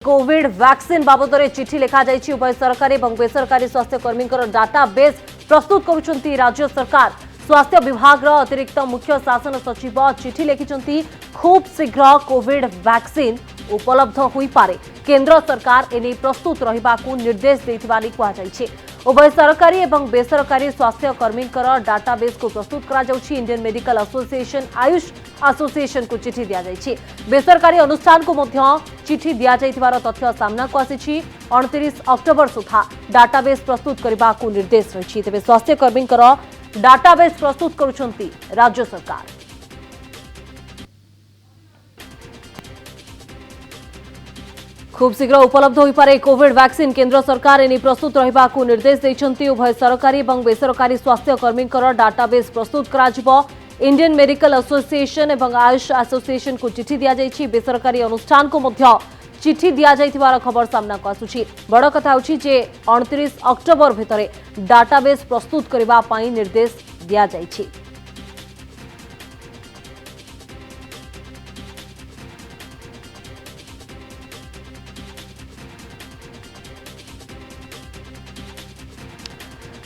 Covid vaccine बाबद चिठी लिखा जाइछि। उभय सरकारी और बेसरकारी स्वास्थ्य कर्मी डाटाबेस प्रस्तुत करुछंती राज्य सरकार। स्वास्थ्य विभाग अतिरिक्त मुख्य शासन सचिव चिठी लिखिछंती खूब शीघ्र कोविड वैक्सीन उपलब्ध होई पारे केंद्र सरकार एने प्रस्तुत रहिबाकू निर्देश देथिबानी कुआ जाइछि। उभय सरकारी और बेसरकारी स्वास्थ्य कर्मी डाटाबेस को प्रस्तुत करा जाउछि। Indian medical association AYUSH association को चिठी दिया जाइछि। बेसरकारी अनुष्ठान को मध्य चिठी दिया जाइथिबार तथ्य सामना को आसिछि। 29 अक्टोबर सुधा डाटाबेस प्रस्तुत करबाकू निर्देश रहिछि। तेबे स्वास्थ्य कर्मी डाटाबेस प्रस्तुत करुछंती राज्य सरकार। खूब शीघ्र उपलब्ध हो पारे कोविड वैक्सीन केंद्र सरकार एने प्रस्तुत रहिबाकू निर्देश दैछंती। उभय सरकारी और बेसरकारी स्वास्थ्य कर्मी डाटाबेस प्रस्तुत करा। इंडियन मेडिकल एसोसिएशन और आयुष एसोसिएशन को चिठी दिया जाइछि। बेसरकारी अनुष्ठान को मध्य चिठी दिया जाइथिबार खबर सामना को आसुछि। बड़ कथा होछि जे 29 अक्टोबर भितरे डाटाबेस प्रस्तुत करबा पई निर्देश दिया जाइछि।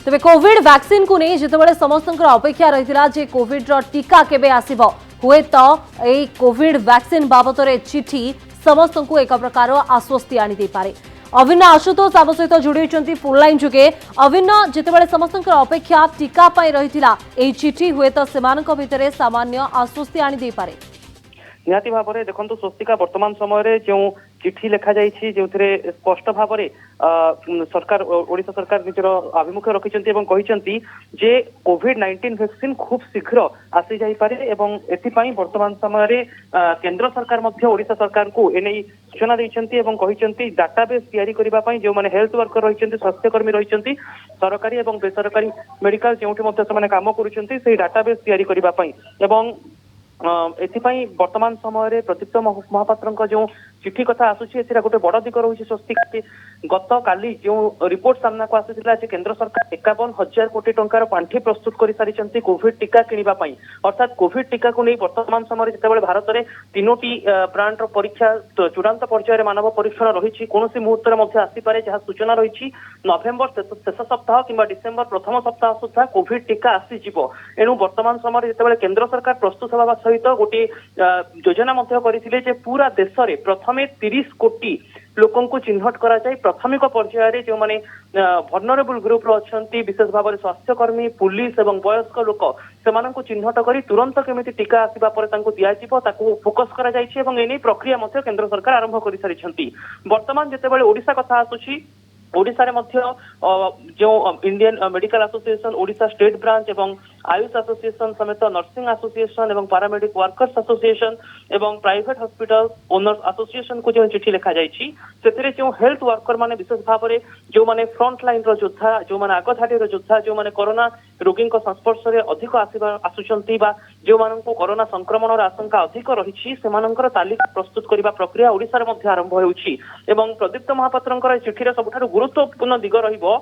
तेबे कोविड वैक्सीन को नहीं जितेबाला समस्त अपेक्षा रही जे कोविड टीका केबे आसिबो हुए तो ए कोविड वैक्सीन बाबत चिठी समस्त को एक प्रकार आश्वस्ति आनी दे पारे। अभिन्न आशुतोष आम सहित जोड़ी फोन लाइन जुगे। अभिन्न जितेबाला समस्त अपेक्षा टीका पाई रही चिठी हुए तो सेमानक भितरे सामान्य आश्वस्ति आनी दे पारे। निहाती भाव में देखो स्वस्तिका वर्तमान समय जो चिठी लिखा जाइए जो स्पष्ट भाव में सरकार ओडिशा सरकार निजर आभिमुख्य रखिंट कहते जे कोविड-19 वैक्सीन खूब शीघ्र आसी जाई पारे एवं एथिपाई वर्तमान समय केंद्र सरकार ओडिशा सरकार को एने सूचना देते डाटाबेस तैयारी करने जो मैंने हेल्थ वर्कर रही स्वास्थ्यकर्मी रही सरकारी और बेसरकारी मेडिकल जो काम कर डाटाबेस तैयारी करने एथिपाई वर्तमान समय प्रदीप्त महापात्र जो चिठी कथा आसूची गोटे बड़ दिग रही स्वस्तिका गत काली जो रिपोर्ट सामना को आसाला केंद्र सरकार 51,000 कोटी टंकार पांठि प्रस्तुत कर सारी कोविड टीका किणवाई। अर्थात कोविड टीका को नहीं वर्तमान समय जिते भारत में 3टी ब्रांड परीक्षा चूड़ांत पर्यायर मानव परीक्षण रही कौन मुहूर्त आसीपे जहाँ सूचना रही नवेम्बर शेष सप्ताह कि डिसेम्बर प्रथम सप्ताह सुधा कोविड टीका आसीज। एणु वर्तमान समय जिते केंद्र सरकार प्रस्तुत होगा सहित गोटे योजना करते पूरा देश में प्रथम 30 कोटी लोकों को चिन्हट करा जाए प्राथमिक पर्यायर जो माने vulnerable ग्रुप अच्छा विशेष भाव में स्वास्थ्यकर्मी पुलिस और वयस्क लोक से चिन्हट कर तुरंत केमी टीका आसवा दिज्व फोकस कर प्रक्रिया केंद्र सरकार आरंभ कर सारी। वर्तमान जिते ओडिशा कथा आसूची ओडिशा रे जो Indian medical association Odisha state branch एवं आयुष एसोसिएशन समेत नर्सिंग एसोसिएशन एवं पैरामेडिक वर्कर्स एसोसिएशन एवं प्राइवेट हॉस्पिटल ओनर्स एसोसिएशन को जो चिठी लिखा जाइए से जो हेल्थ वर्कर माने विशेष भाव में जो माने फ्रंट लाइन योद्धा जो माने आग धाड़ी योद्धा जो माने कोरोना रोगी संस्पर्श में अधिक आसुंच जो मान कोरोना संक्रमण आशंका अधिक रही तालिका प्रस्तुत करने प्रक्रिया ओडिशा रे आरंभ होउछि। प्रदीप्त महापात्र चिठीर सबुठारु गुरुत्वपूर्ण दिग रहिबो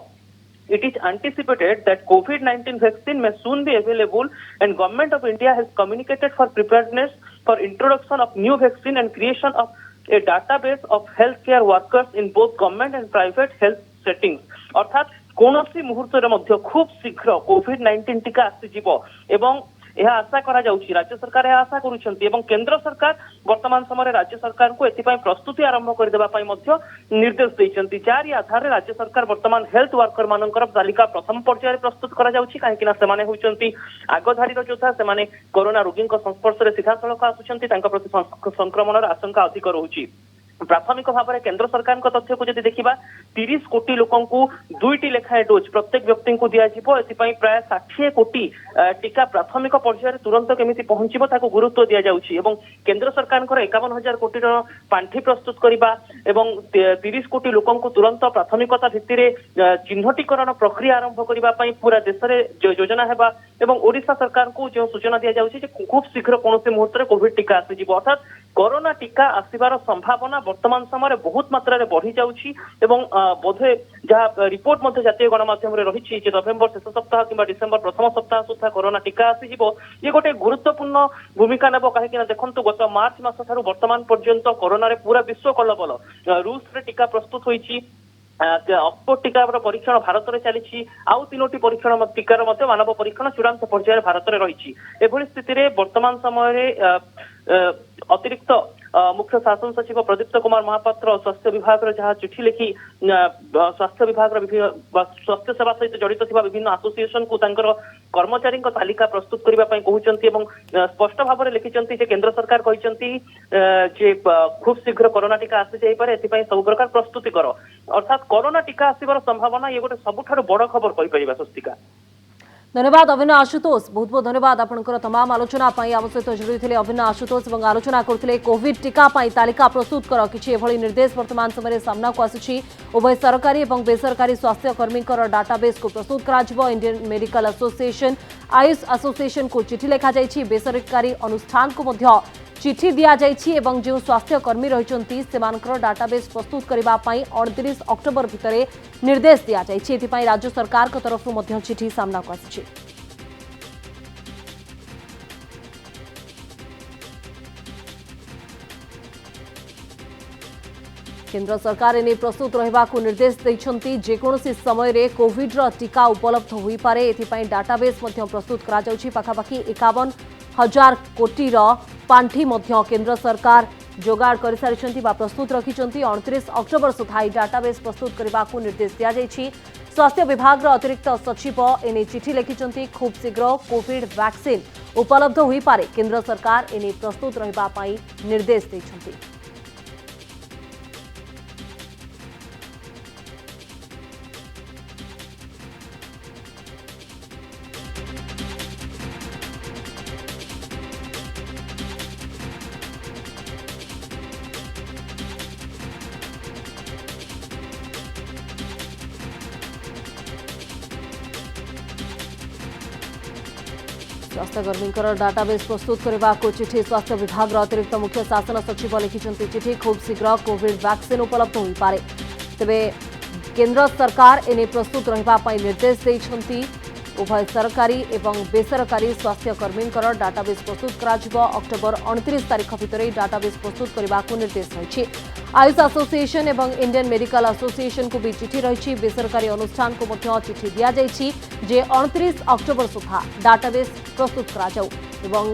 It is anticipated that COVID-19 vaccine may soon be available and Government of India has communicated for preparedness for introduction of new vaccine and creation of a database of healthcare workers in both government and private health settings. अर्थात कौन सी मुहूर्त खूब शीघ्र कोविड-19 टीका आसीजिव एवं यह आशा करा जाउछि राज्य सरकार यह आशा करुछंती एवं केंद्र सरकार वर्तमान समय राज्य सरकार को एथिपाई प्रस्तुति आरंभ कर देबा पई मध्य निर्देश दैछंती। चारि आधार राज्य सरकार वर्तमान हेल्थ वर्कर मानकर तालिका प्रथम पर्यायर प्रस्तुत करा जाउछि काहेकि ना सेमाने होउछंती आगधारी योद्धा सेमाने कोरोना रोगी संस्पर्श में सीधा सड़क आसुछंती तांका प्रति संक्रमण आशंका अधिक रहुछि। प्राथमिक भाव में केंद्र सरकार तथ्य को जब देखा 30 कोटी लोकों को 2टी लेखाएं डोज प्रत्येक व्यक्ति को दिज्व एपाई प्राय 60 कोटी टीका प्राथमिक पर्यायर तुरंत केमी पहुंचब ताको गुरुत्व दि जाउछि। केंद्र सरकार 51,000 कोटी पांठि प्रस्तुत करबा एवं 30 कोटी लोकों को तुरंत प्राथमिकता भित्ति चिन्हटीकरण प्रक्रिया आरंभ करने पूरा देश में योजना है एवं ओडिशा सरकार को जो सूचना दि जाउछि खूब शीघ्र कौन मुहूर्त कोविड टीका आसीजिव। अर्थात कोरोना टीका आसबार संभावना वर्तमान समय बहुत मात्रा रे बढ़ी जाउछि एवं बोधे जहाँ रिपोर्ट मध्य जातीय गणमाध्यम रही नवेम्बर शेष सप्ताह कि डिसेम्बर प्रथम सप्ताह सुधा कोरोना टीका आसीजिवो ये गोटे गुरुत्वपूर्ण भूमिका नेब कहीं देखु गत मार्च मास ठारू वर्तमान पर्यंत कोरोना रे पूरा विश्व कल्लोल रूस रे टीका प्रस्तुत होईछि ऑक्सफोर्ड टीका परीक्षण भारत में चली आउ 3टी परीक्षण टीकार मानव परीक्षण चूड़ांत पर्यायर भारत में रही एभली स्थिति रे वर्तमान समय अतिरिक्त मुख्य शासन सचिव प्रदीप्त कुमार महापात्र स्वास्थ्य विभाग जहाँ चिठी लिखि स्वास्थ्य विभाग स्वास्थ्य सेवा सहित जड़ित थिबा विभिन्न एसोसिएशन को तांकर कर्मचारी तालिका प्रस्तुत करने कहते स्पष्ट भाव में लिखिं केंद्र सरकार कहते खूब शीघ्र कोरोना टीका आसी जापे सब प्रकार प्रस्तुति कर अर्थात कोरोना टीका आसवर संभावना ये गोटे सबुठ बड़ खबर कहीपर स्वस्तिका। धन्यवाद अभिनव आशुतोष बहुत बहुत धन्यवाद आपंकर तमाम आलोचना आम सहित जोड़ी थे अभिनव आशुतोष और आलोचना करते कोविड टीका तालिका प्रस्तुत कर किसी एभली निर्देश वर्तमान समय सामना को आसुछि उभय सरकारी और बेसरकारी स्वास्थ्य कर्मी डाटाबेस को प्रस्तुत करा Indian medical association AYUSH association को चिठी लिखा जाइछि बेसरकारी अनुष्ठान को मध्य चिठी दिया जाइछि एवं जो स्वास्थ्य कर्मी रहिचंती सेमानकर डाटाबेस प्रस्तुत करबा पई 29 अक्टोबर भितरे निर्देश दिया जाइछि एथिपई राज्य सरकार को तरफ मध्य चिठी सामना को आछि। केंद्र सरकार एने प्रस्तुत रहबा को निर्देश दैछंती जेकोसी समय रे कोविड रो टीका उपलब्ध होई पारे एथिपई डाटाबेस मध्य प्रस्तुत करा जाउछि पाखापाखि 51,000 कोटी रो पांठी मध्य केंद्र सरकार जोगाड़ कर सारी प्रस्तुत रखिंट 29 अक्टोबर सुधा डाटाबेस प्रस्तुत करने को निर्देश दिया जाइछि। स्वास्थ्य विभाग अतिरिक्त सचिव एने चिठी लिखिं खूब शीघ्र कोविड वैक्सीन उपलब्ध होई पारे केंद्र सरकार एने प्रस्तुत रहबा पई निर्देश दैछंती। स्वास्थ्यकर्मी डाटाबेस प्रस्तुत करने को चिठी स्वास्थ्य विभाग अतिरिक्त मुख्य शासन सचिव लिखिं चिठी खूब शीघ्र कोविड वैक्सीन उपलब्ध हो पारे तेबे केंद्र सरकार एने प्रस्तुत रहबा निर्देश देइछंती उभय सरकारी एवं बेसरकारी स्वास्थ्यकर्मी डाटाबेस प्रस्तुत करा अक्टोबर 29 तारीख भितर डाटाबेस प्रस्तुत करने को निर्देश रही। आयुष एसोसिएशन एवं इंडियन मेडिकल एसोसिएशन को भी चिठी रही बेसरकारी अनुष्ठान को मध्य चिठी दिया जाइछि जे 29 अक्टोबर सुधा डाटाबेस प्रस्तुत करा जाऊ एवं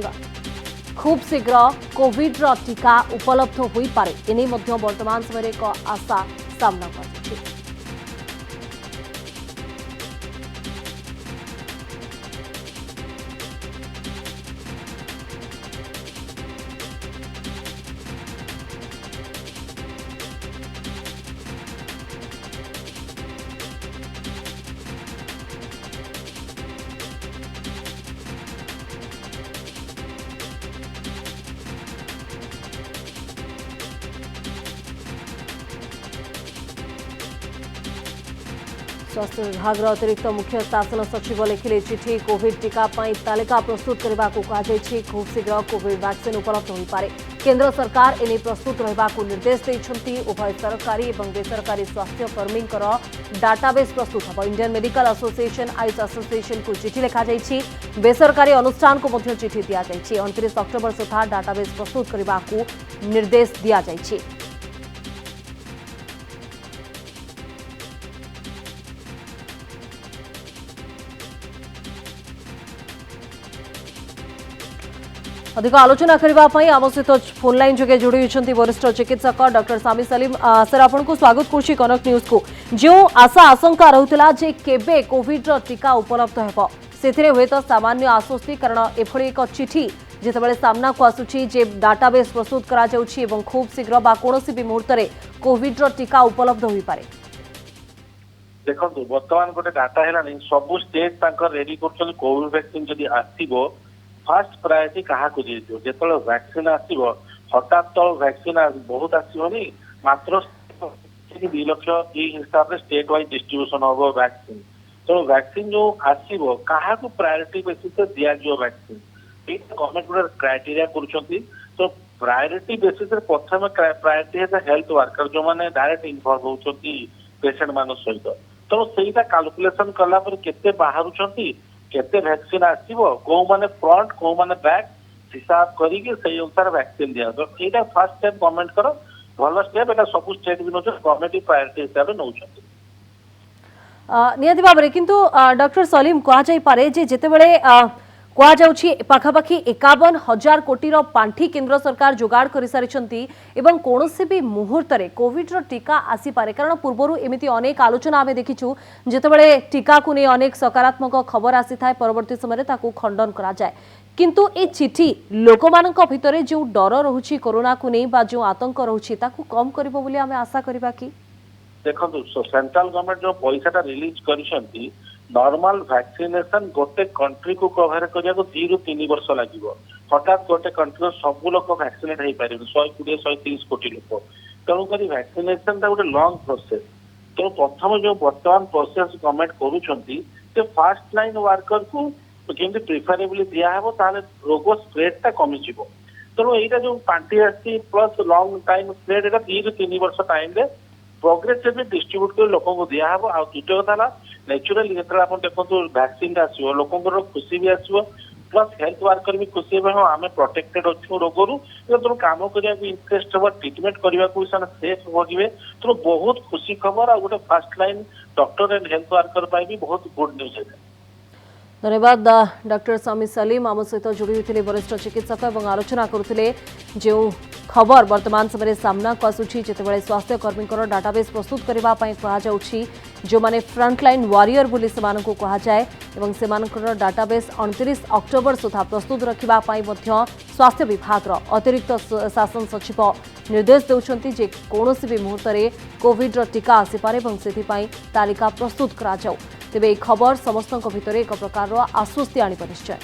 खूब शीघ्र कोविड रो टीका उपलब्ध होई पारे एने मध्य वर्तमान समय एक आशा सामना कर। स्वास्थ्य विभाग अतिरिक्त मुख्य शासन सचिव लिखिले चिठी कोविड टीका तालिका प्रस्तुत करने को कहुई खूब शीघ्र कोविड वैक्सीन उपलब्ध हो पारे केंद्र सरकार एने प्रस्तुत रहबा को निर्देश देइछंती उभय सरकारी और बेसरकारी स्वास्थ्य कर्मी डाटाबेस प्रस्तुत हम Indian medical association AYUSH association को चिठी लिखा जाइछि बेसरकारी अनुष्ठान को मध्य चिठी दिया जाइछि 29 अक्टोबर सुधा डाटाबेस प्रस्तुत करने को निर्देश दिया जाइछि। अधिक आलोचना करने आम सहित फोन लाइन जगह जोड़ी होती वरिष्ठ चिकित्सक डॉक्टर सामी सलीम सर आपन को स्वागत करुच्ची कनक न्यूज को जो आशा आशंका रहूला जे केबे कोविड रो टीका उपलब्ध हेबो सेथिरे हुए तो सामान्य आश्वस्ति कारण एभली एक चिठी जितेबाला सामना को आसुची जे डाटाबेस प्रस्तुत करा जाउची एवं खूब शीघ्र बा कोनोसी भी मुहूर्त रे कोविड रो टीका उपलब्ध होई पारे। देखो वर्तमान गोटे डाटा है सब स्टेट रेडी कर कोविड वैक्सीन जदि आसीबो फास्ट प्रायोरिटी क्या जो वैक्सीन आसो हठात तो वैक्सीन बहुत आसोनी मात्र 2 लाख हिसाब से स्टेट वाइज डिस्ट्रीब्यूशन हम वैक्सीन तो वैक्सीन जो आसो क्या प्रायोरिटी बेसिस दि जाव वैक्सीन गवर्नमेंट गोटे क्राइटेरिया कर तो प्रायोरिटी बेसिस प्रथम प्रायोरिटी है हेल्थ वर्कर जो मैंने डायरेक्ट इनवॉल्व होती पेशेंट मान सहित तो सहीटा कैलकुलेशन कला पर केते बाहरुचंती केते वैक्सीन आसीबो को माने फ्रंट को माने बैक हिसाब करी के सही अनुसार वैक्सीन दिया तो एटा फर्स्ट स्टेप गवर्नमेंट करो भल स्टेप एटा सब स्टेट भी नोच गवर्नमेंट प्रायोरिटी हिसाब से नौचंती निहाती भाव में किंतु डॉक्टर सलीम कह जाई पारे जे जेतेबेले कह जाउछि पाखापाखि 51,000 कोटी पांठी केंद्र सरकार जोगाड़ कर सारी एवं कौन भी मुहूर्त में कोविड टीका आसी पारे कारण पूर्व एमती अनेक आलोचना आम देखीचु जितेबाला टीका को नहीं अनेक सकारात्मक खबर आसी था परवर्ती समय ताकू खंडन करा जाए किंतु ए चिठी लोक मानक भितर जो डर रहुछि कोरोना को नहीं बा जो आतंक रहुछि ताकू कम करबो बोली आमे आशा करबा कि देखो सेंट्रल गवर्नमेंट जो पैसा रिलीज कर नॉर्मल वैक्सीनेशन गोटे कंट्री को कवर करने को 2 ରୁ 3 वर्ष लगे हठात गोटे कंट्री सब लोग वैक्सीनेट हो पारे 120-130 कोटी लोग तेणुक वैक्सीनेशन गोटे लंग प्रोसेस तेणु प्रथम जो बर्तमान प्रोसेस गवर्नमेंट करुँच फास्ट लाइन वर्कर को केमती प्रिफरेबली दिहब ताले रोग स्प्रेडटा कमिज तेणु यहाँ जो पांठी आसी प्लस लंग टाइम स्प्रेड एटा 2 ରୁ 3 वर्ष टाइम प्रोग्रेसिवली डिस्ट्रीब्यूट कर लोक दिहब आ द्वितीय कथा नेचुराली जो आप देखो वैक्सीन आसो लोक खुशी भी आसो प्लस हेल्थ वर्कर भी खुशी हे हाँ आम प्रोटेक्टेड अच्छु रोगरू तेणु कम करने इंटरेस्ट हम ट्रिटमेंट करने को सेफ होगे तेणु बहुत खुशी खबर आ गोटे first line doctor and health worker भी बहुत गुड न्यूज है। धन्यवाद डॉक्टर समी सलीम आम सहित जोड़ी होते वरिष्ठ चिकित्सक और आलोचना करते जो खबर वर्तमान समय सामना को आसूची जितेबाला स्वास्थ्य कर्मी डाटाबेस प्रस्तुत करने कहुच्छी जो माने फ्रंटलाइन वारियर बोली से कहुए और डाटाबेस 29 अक्टोबर सुधा प्रस्तुत रखापी स्वास्थ्य विभाग अतिरिक्त शासन सचिव निर्देश देउछंती जे कौनसी भी मुहूर्त में कोविड टीका आसीपारे से तालिका प्रस्तुत करा जाऊ तेबे खबर समस्त भितर एक प्रकार आश्वस्ति आनिब निश्चय।